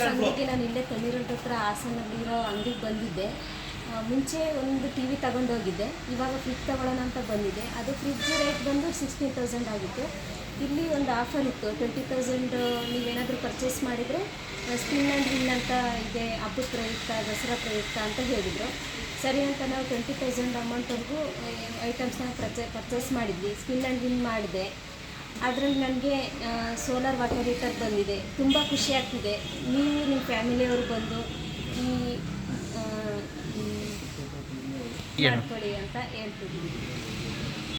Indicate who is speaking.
Speaker 1: ಅಂಗಡಿಗೆ ನಾನು ಇಲ್ಲೇ ತಣ್ಣೀರದ ಹತ್ರ ಹಾಸನಲ್ಲಿರೋ ಅಂಗಡಿಗೆ ಬಂದಿದ್ದೆ. ಮುಂಚೆ ಒಂದು ಟಿ ವಿ ತಗೊಂಡೋಗಿದ್ದೆ, ಇವಾಗ ಫ್ರಿಜ್ ತೊಗೊಳ್ಳೋಣ ಅಂತ ಬಂದಿದ್ದೆ. ಅದು ಫ್ರಿಜ್ ರೇಟ್ ಬಂದು 16,000 ಆಗಿತ್ತು. ಇಲ್ಲಿ ಒಂದು ಆಫರ್ ಇತ್ತು, 20,000 ನೀವೇನಾದರೂ ಪರ್ಚೇಸ್ ಮಾಡಿದರೆ ಸ್ಪಿನ್ ಆ್ಯಂಡ್ ವಿನ್ ಅಂತ ಇದೆ, ಹಬ್ಬದ ಪ್ರಯುಕ್ತ, ದಸರಾ ಪ್ರಯುಕ್ತ ಅಂತ ಹೇಳಿದರು. ಸರಿ ಅಂತ ನಾವು 20,000 ಅಮೌಂಟ್ವರೆಗೂ ಐಟಮ್ಸ್ನ ಪರ್ಚೇಸ್ ಮಾಡಿದ್ವಿ. ಸ್ಪಿನ್ ಆ್ಯಂಡ್ ವಿನ್ ಮಾಡಿದೆ. ಅದರಲ್ಲಿ ನನಗೆ ಸೋಲಾರ್ ವಾಟರ್ ಹೀಟರ್ ಬಂದಿದೆ. ತುಂಬ ಖುಷಿ ಆಗ್ತಿದೆ. ನೀವು ನಿಮ್ಮ ಫ್ಯಾಮಿಲಿಯವರು ಬಂದು ಈ ಮಾಡ್ಕೊಳ್ಳಿ ಅಂತ ಹೇಳ್ತಿದ್ದೀನಿ.